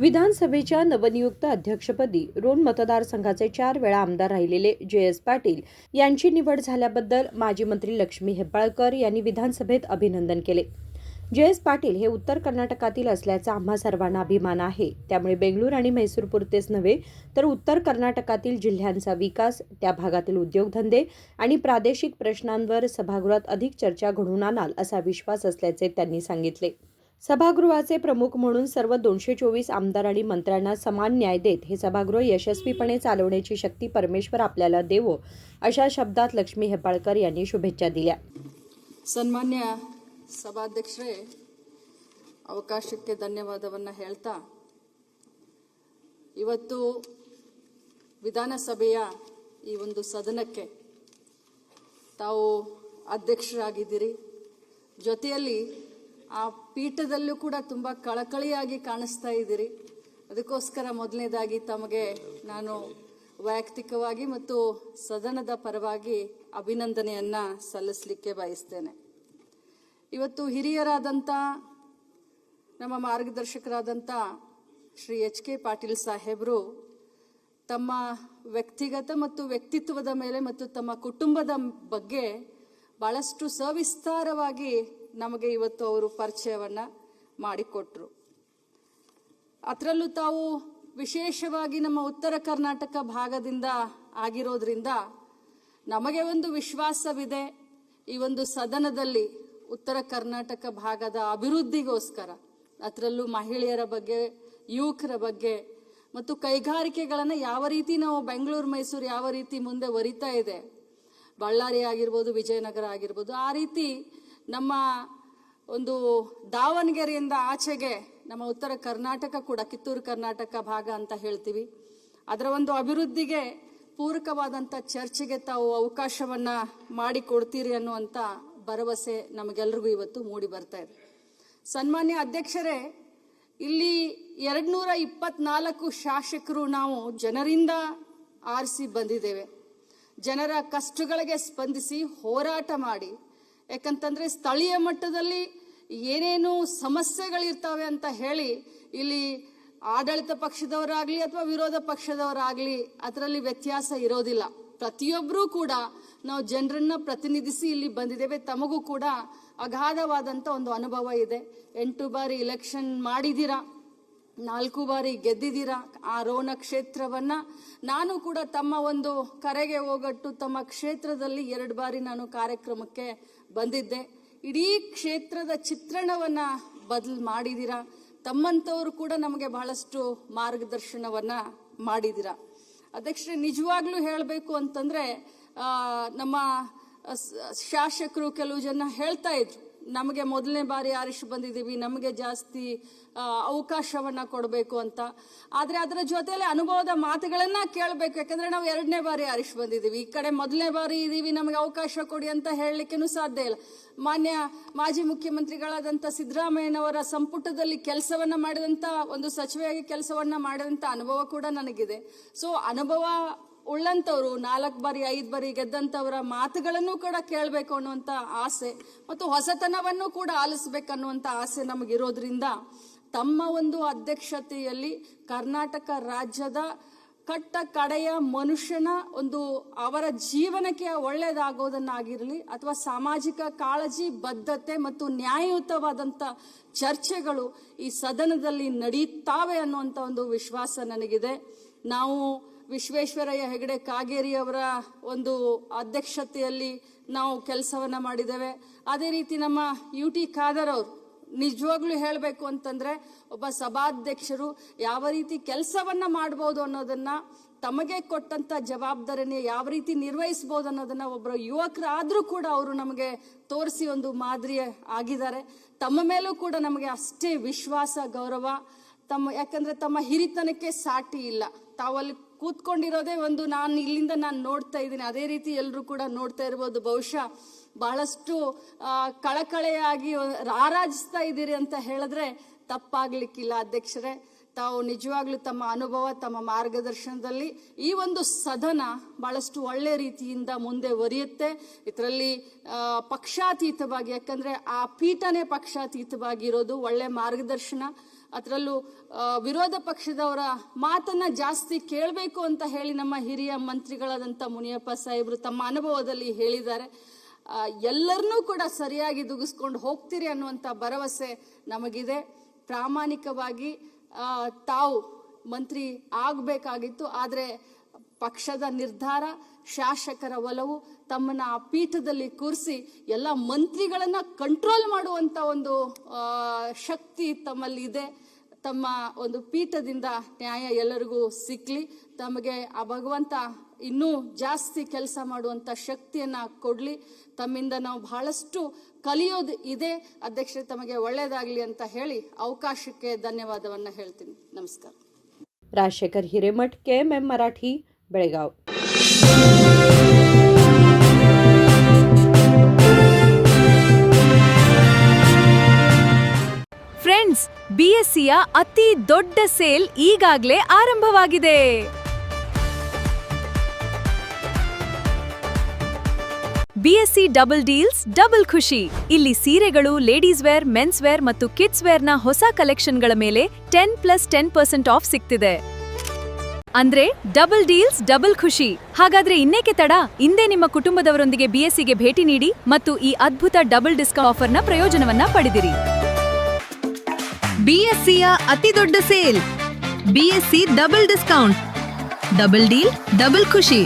विधानसभेच्या नवनियुक्त अध्यक्षपदी रोण मतदारसंघाचे 4 वेळा आमदार राहिलेले जे.एस. पाटील यांची निवड झाल्याबद्दल माजी मंत्री लक्ष्मी हेब्बाळकर यांनी विधानसभेत अभिनंदन केले. जे.एस. पाटील हे उत्तर कर्नाटकातील असल्याचा आम्हा सर्वांना अभिमान आहे. त्यामुळे बेंगळूर आणि म्हैसूर पुरतेच नव्हे तर उत्तर कर्नाटकातील जिल्ह्यांचा विकास, त्या भागातील उद्योगधंदे आणि प्रादेशिक प्रश्नांवर सभागृहात अधिक चर्चा घडवून आणाल असा विश्वास असल्याचे त्यांनी सांगितले. सभागृहाचे प्रमुख म्हणून सर्व 224 आमदार आणि मंत्र्यांना समान न्याय देत हे सभागृह यशस्वीपणे चालवण्याची शक्ती परमेश्वर आपल्याला देवो, अशा शब्दात लक्ष्मी हेब्बाळकर यांनी शुभेच्छा दिल्या. ಸನ್ಮಾನ್ಯ ಸಭಾಧ್ಯಕ್ಷರೇ, ಅವಕಾಶಕ್ಕೆ ಧನ್ಯವಾದವನ್ನು ಹೇಳ್ತಾ, ಇವತ್ತು ವಿಧಾನಸಭೆಯ ಈ ಒಂದು ಸದನಕ್ಕೆ ತಾವು ಅಧ್ಯಕ್ಷರಾಗಿದ್ದೀರಿ. ಜೊತೆಯಲ್ಲಿ ಆ ಪೀಠದಲ್ಲೂ ಕೂಡ ತುಂಬ ಕಳಕಳಿಯಾಗಿ ಕಾಣಿಸ್ತಾ ಇದ್ದೀರಿ. ಅದಕ್ಕೋಸ್ಕರ ಮೊದಲನೇದಾಗಿ ತಮಗೆ ನಾನು ವೈಯಕ್ತಿಕವಾಗಿ ಮತ್ತು ಸದನದ ಪರವಾಗಿ ಅಭಿನಂದನೆಯನ್ನು ಸಲ್ಲಿಸಲಿಕ್ಕೆ ಬಯಸ್ತೇನೆ. ಇವತ್ತು ಹಿರಿಯರಾದಂಥ ನಮ್ಮ ಮಾರ್ಗದರ್ಶಕರಾದಂಥ ಶ್ರೀ ಎಚ್ ಕೆ ಪಾಟೀಲ್ ಸಾಹೇಬರು ತಮ್ಮ ವ್ಯಕ್ತಿಗತ ಮತ್ತು ವ್ಯಕ್ತಿತ್ವದ ಮೇಲೆ ಮತ್ತು ತಮ್ಮ ಕುಟುಂಬದ ಬಗ್ಗೆ ಬಹಳಷ್ಟು ಸವಿಸ್ತಾರವಾಗಿ ನಮಗೆ ಇವತ್ತು ಅವರು ಪರಿಚಯವನ್ನು ಮಾಡಿಕೊಟ್ರು. ಅದರಲ್ಲೂ ತಾವು ವಿಶೇಷವಾಗಿ ನಮ್ಮ ಉತ್ತರ ಕರ್ನಾಟಕ ಭಾಗದಿಂದ ಆಗಿರೋದ್ರಿಂದ ನಮಗೆ ಒಂದು ವಿಶ್ವಾಸವಿದೆ, ಈ ಒಂದು ಸದನದಲ್ಲಿ ಉತ್ತರ ಕರ್ನಾಟಕ ಭಾಗದ ಅಭಿವೃದ್ಧಿಗೋಸ್ಕರ, ಅದರಲ್ಲೂ ಮಹಿಳೆಯರ ಬಗ್ಗೆ, ಯುವಕರ ಬಗ್ಗೆ ಮತ್ತು ಕೈಗಾರಿಕೆಗಳನ್ನು ಯಾವ ರೀತಿ ನಾವು ಬೆಂಗಳೂರು ಮೈಸೂರು ಯಾವ ರೀತಿ ಮುಂದೆ ವರಿತಾ ಇದೆ, ಬಳ್ಳಾರಿ ಆಗಿರ್ಬೋದು, ವಿಜಯನಗರ ಆಗಿರ್ಬೋದು, ಆ ರೀತಿ ನಮ್ಮ ಒಂದು ದಾವಣಗೆರೆಯಿಂದ ಆಚೆಗೆ ನಮ್ಮ ಉತ್ತರ ಕರ್ನಾಟಕ ಕೂಡ ಕಿತ್ತೂರು ಕರ್ನಾಟಕ ಭಾಗ ಅಂತ ಹೇಳ್ತೀವಿ, ಅದರ ಒಂದು ಅಭಿವೃದ್ಧಿಗೆ ಪೂರಕವಾದಂಥ ಚರ್ಚೆಗೆ ತಾವು ಅವಕಾಶವನ್ನು ಮಾಡಿಕೊಡ್ತೀರಿ ಅನ್ನುವಂಥ ಭರವಸೆ ನಮಗೆಲ್ಲರಿಗೂ ಇವತ್ತು ಮೂಡಿ ಬರ್ತಾ ಇದೆ. ಸನ್ಮಾನ್ಯ ಅಧ್ಯಕ್ಷರೇ, ಇಲ್ಲಿ 224 ಶಾಸಕರು ನಾವು ಜನರಿಂದ ಆರಿಸಿ ಬಂದಿದ್ದೇವೆ. ಜನರ ಕಷ್ಟಗಳಿಗೆ ಸ್ಪಂದಿಸಿ ಹೋರಾಟ ಮಾಡಿ, ಯಾಕಂತಂದ್ರೆ ಸ್ಥಳೀಯ ಮಟ್ಟದಲ್ಲಿ ಏನೇನು ಸಮಸ್ಯೆಗಳಿರ್ತಾವೆ ಅಂತ ಹೇಳಿ ಇಲ್ಲಿ ಆಡಳಿತ ಪಕ್ಷದವರಾಗ್ಲಿ ಅಥವಾ ವಿರೋಧ ಪಕ್ಷದವರಾಗ್ಲಿ ಅದರಲ್ಲಿ ವ್ಯತ್ಯಾಸ ಇರೋದಿಲ್ಲ. ಪ್ರತಿಯೊಬ್ಬರೂ ಕೂಡ ನಾವು ಜನರನ್ನ ಪ್ರತಿನಿಧಿಸಿ ಇಲ್ಲಿ ಬಂದಿದ್ದೇವೆ. ತಮಗೂ ಕೂಡ ಅಗಾಧವಾದಂಥ ಒಂದು ಅನುಭವ ಇದೆ. 8 ಬಾರಿ ಇಲೆಕ್ಷನ್ ಮಾಡಿದ್ದೀರಾ, 4 ಬಾರಿ ಗೆದ್ದಿದ್ದೀರಾ ಆ ರೋಣ ಕ್ಷೇತ್ರವನ್ನ. ನಾನು ಕೂಡ ತಮ್ಮ ಒಂದು ಕರೆಗೆ ಹೋಗಟ್ಟು ತಮ್ಮ ಕ್ಷೇತ್ರದಲ್ಲಿ 2 ಬಾರಿ ನಾನು ಕಾರ್ಯಕ್ರಮಕ್ಕೆ ಬಂದಿದ್ದೆ. ಇಡೀ ಕ್ಷೇತ್ರದ ಚಿತ್ರಣವನ್ನ ಬದಲು ಮಾಡಿದ್ದೀರಾ. ತಮ್ಮಂಥವರು ಕೂಡ ನಮಗೆ ಬಹಳಷ್ಟು ಮಾರ್ಗದರ್ಶನವನ್ನ ಮಾಡಿದ್ದೀರಾ. ಅಧ್ಯಕ್ಷರೇ, ನಿಜವಾಗ್ಲೂ ಹೇಳಬೇಕು ಅಂತಂದ್ರೆ ನಮ್ಮ ಶಾಸಕರು ಕೆಲವು ಜನ ಹೇಳ್ತಾ ಇದ್ರು, ನಮಗೆ ಮೊದಲನೇ ಬಾರಿ ಆರಿಸಿ ಬಂದಿದ್ದೀವಿ, ನಮಗೆ ಜಾಸ್ತಿ ಅವಕಾಶವನ್ನ ಕೊಡಬೇಕು ಅಂತ. ಆದ್ರೆ ಅದರ ಜೊತೆಯಲ್ಲಿ ಅನುಭವದ ಮಾತುಗಳನ್ನ ಕೇಳಬೇಕು. ಯಾಕಂದ್ರೆ ನಾವು 2ನೇ ಬಾರಿ ಆರಿಸಿ ಬಂದಿದ್ದೀವಿ, ಈ ಕಡೆ ಮೊದಲನೇ ಬಾರಿ ಇದೀವಿ, ನಮಗೆ ಅವಕಾಶ ಕೊಡಿ ಅಂತ ಹೇಳಲಿಕ್ಕೇನು ಸಾಧ್ಯ ಇಲ್ಲ. ಮಾನ್ಯ ಮಾಜಿ ಮುಖ್ಯಮಂತ್ರಿಗಳಾದಂಥ ಸಿದ್ದರಾಮಯ್ಯನವರ ಸಂಪುಟದಲ್ಲಿ ಕೆಲಸವನ್ನ ಮಾಡಿದಂಥ ಒಂದು ಸಚಿವೆಯಾಗಿ ಕೆಲಸವನ್ನ ಮಾಡಿದಂಥ ಅನುಭವ ಕೂಡ ನನಗಿದೆ. ಸೊ ಅನುಭವ ಉಳ್ಳಂತವರು 4 ಬಾರಿ 5 ಬಾರಿ ಗೆದ್ದಂತವರ ಮಾತುಗಳನ್ನು ಕೂಡ ಕೇಳಬೇಕು ಅನ್ನುವಂಥ ಆಸೆ ಮತ್ತು ಹೊಸತನವನ್ನು ಕೂಡ ಆಲಿಸಬೇಕನ್ನುವಂಥ ಆಸೆ ನಮಗಿರೋದ್ರಿಂದ ತಮ್ಮ ಒಂದು ಅಧ್ಯಕ್ಷತೆಯಲ್ಲಿ ಕರ್ನಾಟಕ ರಾಜ್ಯದ ಕಟ್ಟ ಕಡೆಯ ಮನುಷ್ಯನ ಒಂದು ಅವರ ಜೀವನಕ್ಕೆ ಒಳ್ಳೆಯದಾಗೋದನ್ನಾಗಿರಲಿ ಅಥವಾ ಸಾಮಾಜಿಕ ಕಾಳಜಿ, ಬದ್ಧತೆ ಮತ್ತು ನ್ಯಾಯಯುತವಾದಂಥ ಚರ್ಚೆಗಳು ಈ ಸದನದಲ್ಲಿ ನಡೆಯುತ್ತಾವೆ ಅನ್ನುವಂಥ ಒಂದು ವಿಶ್ವಾಸ ನನಗಿದೆ. ನಾವು ವಿಶ್ವೇಶ್ವರಯ್ಯ ಹೆಗಡೆ ಕಾಗೇರಿ ಅವರ ಒಂದು ಅಧ್ಯಕ್ಷತೆಯಲ್ಲಿ ನಾವು ಕೆಲಸವನ್ನ ಮಾಡಿದ್ದೇವೆ. ಅದೇ ರೀತಿ ನಮ್ಮ UT ಖಾದರ್ ಅವರು, ನಿಜವಾಗ್ಲೂ ಹೇಳಬೇಕು ಅಂತಂದ್ರೆ ಒಬ್ಬ ಸಭಾಧ್ಯಕ್ಷರು ಯಾವ ರೀತಿ ಕೆಲಸವನ್ನ ಮಾಡಬಹುದು ಅನ್ನೋದನ್ನ, ತಮಗೆ ಕೊಟ್ಟಂತ ಜವಾಬ್ದಾರಿನ ಯಾವ ರೀತಿ ನಿರ್ವಹಿಸಬಹುದು ಅನ್ನೋದನ್ನ ಒಬ್ಬರು ಯುವಕರಾದ್ರೂ ಕೂಡ ಅವರು ನಮಗೆ ತೋರಿಸಿ ಒಂದು ಮಾದರಿ ಆಗಿದ್ದಾರೆ. ತಮ್ಮ ಮೇಲೂ ಕೂಡ ನಮಗೆ ಅಷ್ಟೇ ವಿಶ್ವಾಸ, ಗೌರವ. ಯಾಕಂದ್ರೆ ತಮ್ಮ ಹಿರಿತನಕ್ಕೆ ಸಾಟಿ ಇಲ್ಲ. ತಾವಲ್ಲಿ ಕೂತ್ಕೊಂಡಿರೋದೇ ಒಂದು, ನಾನು ಇಲ್ಲಿಂದ ನೋಡ್ತಾ ಇದ್ದೀನಿ, ಅದೇ ರೀತಿ ಎಲ್ಲರೂ ಕೂಡ ನೋಡ್ತಾ ಇರ್ಬೋದು. ಬಹುಶಃ ಬಹಳಷ್ಟು ಕಳಕಳೆಯಾಗಿ ರಾರಾಜಿಸ್ತಾ ಇದ್ದೀರಿ ಅಂತ ಹೇಳಿದ್ರೆ ತಪ್ಪಾಗ್ಲಿಕ್ಕಿಲ್ಲ. ಅಧ್ಯಕ್ಷರೇ, ತಾವು ನಿಜವಾಗ್ಲೂ ತಮ್ಮ ಅನುಭವ, ತಮ್ಮ ಮಾರ್ಗದರ್ಶನದಲ್ಲಿ ಈ ಒಂದು ಸದನ ಬಹಳಷ್ಟು ಒಳ್ಳೆ ರೀತಿಯಿಂದ ಮುಂದೆ ಒರಿಯುತ್ತೆ. ಇದರಲ್ಲಿ ಪಕ್ಷಾತೀತವಾಗಿ, ಯಾಕಂದ್ರೆ ಆ ಪೀಠನೇ ಪಕ್ಷಾತೀತವಾಗಿರೋದು, ಒಳ್ಳೆ ಮಾರ್ಗದರ್ಶನ ಅದರಲ್ಲೂ ವಿರೋಧ ಪಕ್ಷದವರ ಮಾತನ್ನ ಜಾಸ್ತಿ ಕೇಳಬೇಕು ಅಂತ ಹೇಳಿ ನಮ್ಮ ಹಿರಿಯ ಮಂತ್ರಿಗಳಾದಂಥ ಮುನಿಯಪ್ಪ ಸಾಹೇಬರು ತಮ್ಮ ಅನುಭವದಲ್ಲಿ ಹೇಳಿದ್ದಾರೆ. ಎಲ್ಲರನ್ನೂ ಕೂಡ ಸರಿಯಾಗಿ ದುಗಿಸ್ಕೊಂಡು ಹೋಗ್ತೀರಿ ಅನ್ನುವಂಥ ಭರವಸೆ ನಮಗಿದೆ. ಪ್ರಾಮಾಣಿಕವಾಗಿ ತಾವು ಮಂತ್ರಿ ಆಗಬೇಕಾಗಿತ್ತು. ಆದರೆ ಪಕ್ಷದ ನಿರ್ಧಾರ, ಶಾಸಕರ ಒಲವು ತಮ್ಮನ್ನ ಆ ಪೀಠದಲ್ಲಿ ಕೂರಿಸಿ ಎಲ್ಲ ಮಂತ್ರಿಗಳನ್ನ ಕಂಟ್ರೋಲ್ ಮಾಡುವಂತ ಒಂದು ಶಕ್ತಿ ತಮ್ಮಲ್ಲಿ ಇದೆ. ತಮ್ಮ ಒಂದು ಪೀಠದಿಂದ ನ್ಯಾಯ ಎಲ್ಲರಿಗೂ ಸಿಕ್ಲಿ, ತಮಗೆ ಆ ಭಗವಂತ ಇನ್ನೂ ಜಾಸ್ತಿ ಕೆಲಸ ಮಾಡುವಂತ ಶಕ್ತಿಯನ್ನ ಕೊಡ್ಲಿ. ತಮ್ಮಿಂದ ನಾವು ಬಹಳಷ್ಟು ಕಲಿಯೋದು ಇದೆ. ಅಧ್ಯಕ್ಷರೇ, ತಮಗೆ ಒಳ್ಳೆಯದಾಗಲಿ ಅಂತ ಹೇಳಿ ಅವಕಾಶಕ್ಕೆ ಧನ್ಯವಾದವನ್ನ ಹೇಳ್ತೀನಿ. ನಮಸ್ಕಾರ. ರಾಜಶೇಖರ್ ಹಿರೇಮಠ್, KMM मराठी, बेळगाव. ಫ್ರೆಂಡ್ಸ್, BScಯ ಅತಿ ದೊಡ್ಡ ಸೇಲ್ ಈಗಾಗಲೇ ಆರಂಭವಾಗಿದೆ. BSc ಡಬಲ್ ಡೀಲ್ಸ್ ಡಬಲ್ ಖುಷಿ. ಇಲ್ಲಿ ಸೀರೆಗಳು, ಲೇಡೀಸ್ ವೇರ್, ಮೆನ್ಸ್ ವೇರ್ ಮತ್ತು ಕಿಡ್ಸ್ ವೇರ್ನ ಹೊಸ ಕಲೆಕ್ಷನ್ಗಳ ಮೇಲೆ 10+10% ಆಫ್ ಸಿಗ್ತಿದೆ. ಅಂದ್ರೆ ಡಬಲ್ ಡೀಲ್ಸ್ ಡಬಲ್ ಖುಷಿ. ಹಾಗಾದ್ರೆ ಇನ್ನೇಕೆ ತಡ? ಇಂದೇ ನಿಮ್ಮ ಕುಟುಂಬದವರೊಂದಿಗೆ BScಗೆ ಭೇಟಿ ನೀಡಿ ಮತ್ತು ಈ ಅದ್ಭುತ ಡಬಲ್ ಡಿಸ್ಕೌಂಟ್ ಆಫರ್ನ ಪ್ರಯೋಜನವನ್ನ ಪಡೆದಿರಿ. BScಯ ಅತಿ ದೊಡ್ಡ sale, BSc double discount, double deal double ಖುಷಿ.